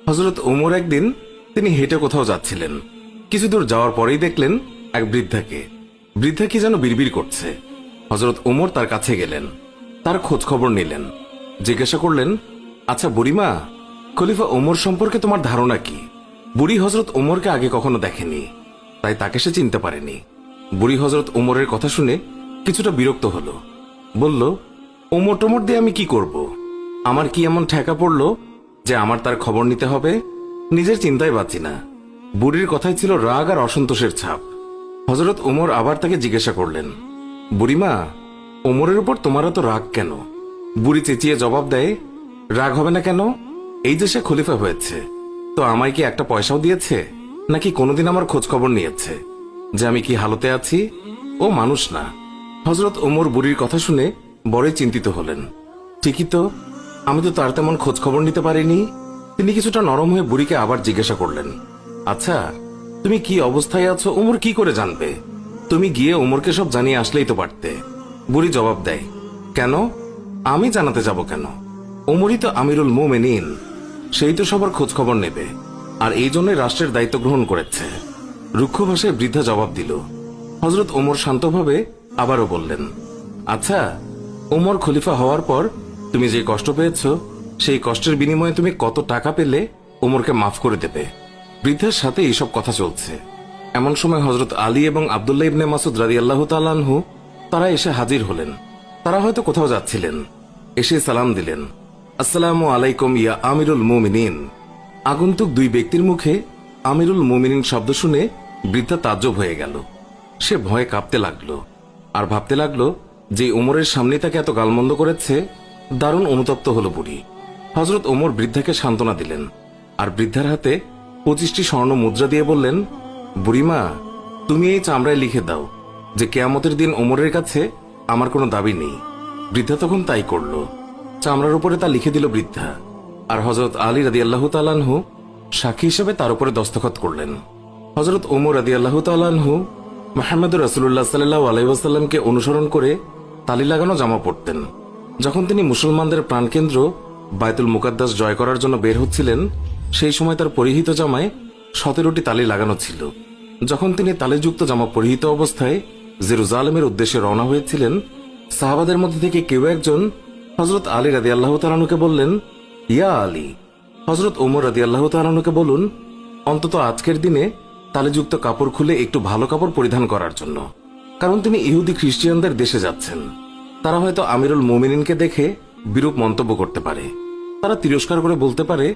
হযরত ওমর একদিন তিনি হেঁটে কোথাও যাচ্ছিলেন। কিছু দূর যাওয়ার পরেই দেখলেন এক বৃদ্ধাকে। বৃদ্ধা কি যেন বিড়বিড় করছে। হযরত ওমর তার কাছে গেলেন, তার খোঁজ খবর নিলেন, জিজ্ঞাসা করলেন, আচ্ছা বুড়িমা, খলিফা ওমর সম্পর্কে তোমার ধারণা কি? বুড়ি হযরত ওমরকে আগে কখনো দেখেনি, তাই তাকে সে চিনতে পারেনি। বুড়ি হযরত ওমরের কথা শুনে কিছুটা বিরক্ত হলো। বলল, ওমর টোমর দিয়ে আমি কি করব? আমার কি এমন ঠেকা পড়লো যে আমার তার খবর নিতে হবে? নিজের চিন্তায় বাঁচি না। বুড়ির কথায় ছিল রাগ আর অসন্তোষের ছাপ। হযরত ওমর আবার তাকে জিজ্ঞাসা করলেন, বুড়িমা, ওমরের উপর তোমার এত রাগ কেন? বুড়ি চেঁচিয়ে জবাব দেয়, রাগ হবে না কেন? এই যে সে খলিফা হয়েছে, তো আমায় কি একটা পয়সাও দিয়েছে? নাকি কোনোদিন আমার খোঁজ খবর নিয়েছে যে আমি কি হালতে আছি? ও মানুষ না। হযরত ওমর বুড়ির কথা শুনে বড়ই চিন্তিত হলেন। ঠিকই তো, আমি তো তার তেমন খোঁজ খবর নিতে পারিনি। তিনি কিছুটা নরম হয়ে বুড়িকে আবার জিজ্ঞাসা করলেন, আচ্ছা, তুমি কি অবস্থায় আছো ওমর কি করে জানবে? তুমি গিয়ে ওমরকে সব জানিয়ে আসলেই তো পারতে। বুড়ি জবাব দেয়, কেন? আমি জানাতে যাব কেন? ওমরই তো আমিরুল মুমিনিন, সেই তো সবার খোঁজ খবর নেবে, আর এই জন্যই রাষ্ট্রের দায়িত্ব গ্রহণ করেছে। রুক্ষ ভাষায় বৃদ্ধা জবাব দিল। হযরত ওমর শান্তভাবে আবারও বললেন, আচ্ছা, ওমর খলিফা হওয়ার পর তুমি যে কষ্ট পেয়েছ, সেই কষ্টের বিনিময়ে তুমি কত টাকা পেলে ওমরকে মাফ করে দেবে? বৃদ্ধার সাথে এইসব কথা চলছে। এমন সময় হযরত আলী এবং আব্দুল্লাহ ইবনে মাসুদ রাদিয়াল্লাহু তাআলা আনহু তারা এসে হাজির হলেন। তারা হয়তো কোথাও যাচ্ছিলেন। এসে সালাম দিলেন, আসসালামু আলাইকুম ইয়া আমিরুল মুমিনিন। আগন্তুক দুই ব্যক্তির মুখে আমিরুল মুমিনিন শব্দ শুনে বৃদ্ধা তাজ্জব হয়ে গেল। সে ভয়ে কাঁপতে লাগলো আর ভাবতে লাগলো যে ওমরের সামনে তাকে এত গালমন্দ করেছে। দারুণ অনুতপ্ত হলো বুড়ি। হযরত ওমর বৃদ্ধাকে সান্ত্বনা দিলেন আর বৃদ্ধার হাতে 25টি স্বর্ণ মুদ্রা দিয়ে বললেন, বুড়িমা, তুমি এই চামড়ায় লিখে দাও যে কিয়ামতের দিন ওমরের কাছে আমার কোনো দাবি নেই। বৃদ্ধা তখন তাই করল। চামড়ার উপরে তা লিখে দিল বৃদ্ধা, আর হযরত আলী রাদিয়াল্লাহু তাআলা আনহু সাক্ষী হিসেবে তার উপরে দস্তখত করলেন। হযরত ওমর রাদিয়াল্লাহু তাআলা আনহু মুহাম্মদুর রাসূলুল্লাহ সাল্লাল্লাহু আলাইহি ওয়াসাল্লামকে অনুসরণ করে তালি লাগানো জামা পরতেন। যখন তিনি মুসলমানদের প্রাণকেন্দ্র বায়তুল মুকাদ্দাস জয় করার জন্য বের হচ্ছিলেন, সেই সময় তার পরিহিত জামায় 17টি তালি লাগানো ছিল। যখন তিনি তালিযুক্ত জামা পরিহিত অবস্থায় জেরুজালেমের উদ্দেশ্যে রওনা হয়েছিলেন, সাহাবাদের মধ্যে থেকে কেউ একজন হযরত আলী রাদিয়াল্লাহু তাআলা আনহুকে বললেন, ইয়া আলী, হযরত ওমর রাদিয়াল্লাহু তাআলা আনহুকে বলুন অন্তত আজকের দিনে তালিযুক্ত কাপড় খুলে একটু ভালো কাপড় পরিধান করার জন্য, কারণ তিনি ইহুদি খ্রিস্টিয়ানদের দেশে যাচ্ছেন। তারা হয়তো আমিরুল মুমিনিনকে দেখে বিরূপ মন্তব্য করতে পারে। তারা তিরস্কার করে বলতে পারে,